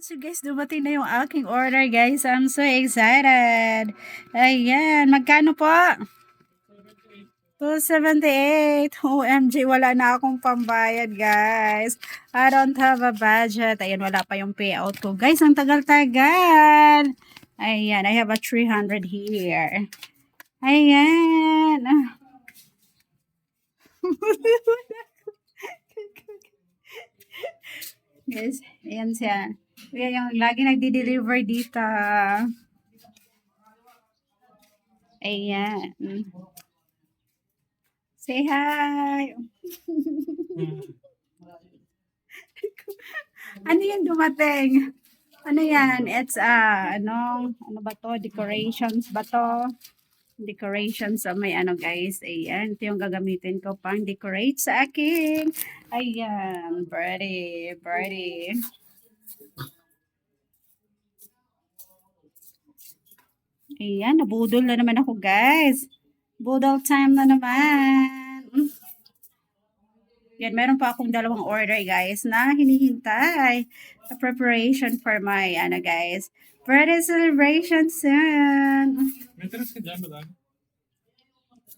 So guys, dumating na yung aking order guys. I'm so excited. Ayan, magkano po? 278. OMG, wala na akong pambayad guys. I don't have a budget. Ayan, wala pa yung payout ko. Guys, ang tagal-tagal. Ayan, I have a 300 here. Ayan. Guys, ayan siya. Kaya yung lagi nagdi-deliver dito. Ayan. Say hi. Ano yung dumating? Ano yan? It's ano ba to? Decorations ba to? Decorations sa may ano guys. Ayan, ito yung gagamitin ko pang decorate sa aking. Ayan, birdie. Ayan, nabudol na naman ako guys. Budol time na naman. Yan, meron pa akong dalawang order guys na hinihintay. A preparation for my, guys, birthday celebration soon. May tres ka dyan, madam?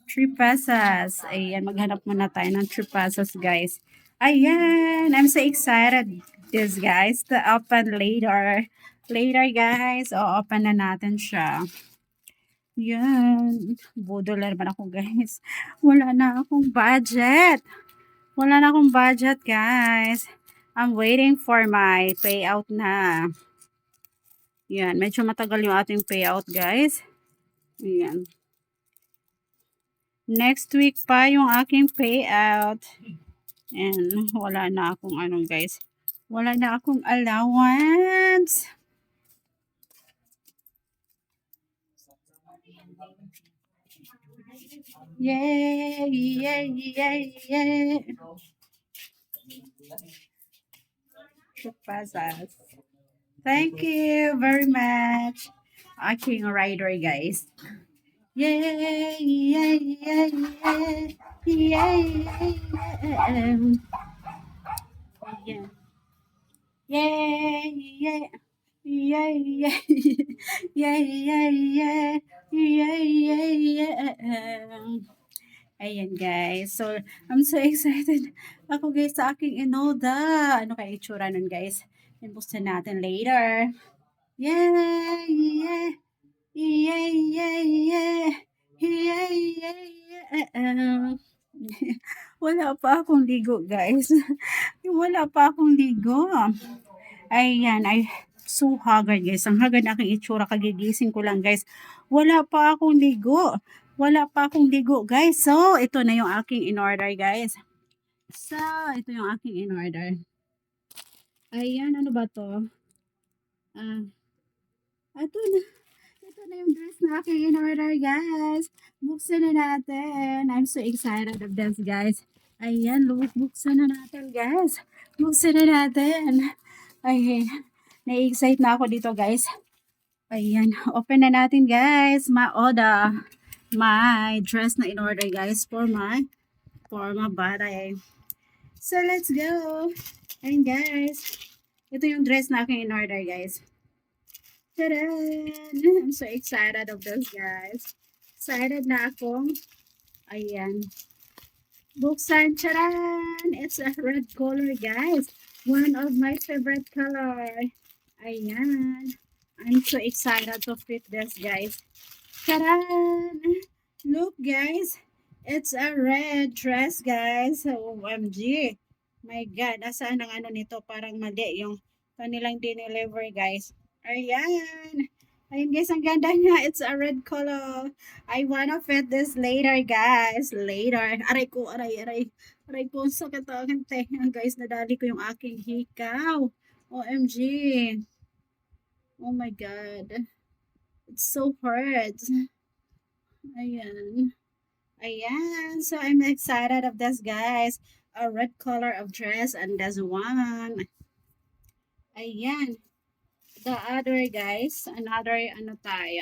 3 pesos. Ayan, maghanap muna tayo ng 3 pesos guys. Ayan, I'm so excited this guys to open later. Later guys, o-open na natin siya. Yan, budol na naman ako guys. Wala na akong budget. Wala na akong budget, guys. I'm waiting for my payout na. Yan, medyo matagal yung ating payout, guys. Yan. Next week pa yung aking payout. And wala na akong guys. Wala na akong allowance. Yay! Pasas. Thank you very much. Aking rider, guys. Yay! Ayan guys. So, I'm so excited. Ako guys sa aking inoda. Ano kaya itsura nun guys? Impost natin later. Wala pa akong ligo guys. Wala pa akong ligo. Ayan, ay so haggard guys. Ang haggard na aking itsura. Kagigising ko lang guys. Wala pa akong ligo. Wala pa akong ligo guys. So, ito na yung aking in-order guys. So, ito yung aking in-order. Ayan, ano ba to? Ito na. Ito na yung dress na aking in-order guys. Buksan na natin. I'm so excited of this guys. Ayan, buksan na natin guys. Buksan na natin. Ayan. Na-excite na ako dito guys. Ayan, open na natin guys. Ma-order. My dress na in order guys for my body. So let's go. And guys, ito yung dress na aking in order guys. Tada! I'm so excited of this guys. Excited na akong. Ayan. Buksan. Charan! It's a red color guys. One of my favorite color. Ayan. I'm so excited to fit this guys. Charan! Look guys, it's a red dress guys. OMG. My God, nasaan ang ano nito? Parang mali yung kanilang dineliver guys. Ayan. Ayun guys, ang ganda niya. It's a red color. I wanna fit this later guys. Later. Aray ko, aray. Aray ko, sakit ang tenga guys. Nadali ko yung aking hikaw. OMG. Oh my God. It's so hard. Ayan. Ayan. So, I'm excited of this, guys. A red color of dress and this one. Ayan. The other, guys, another, unboxing.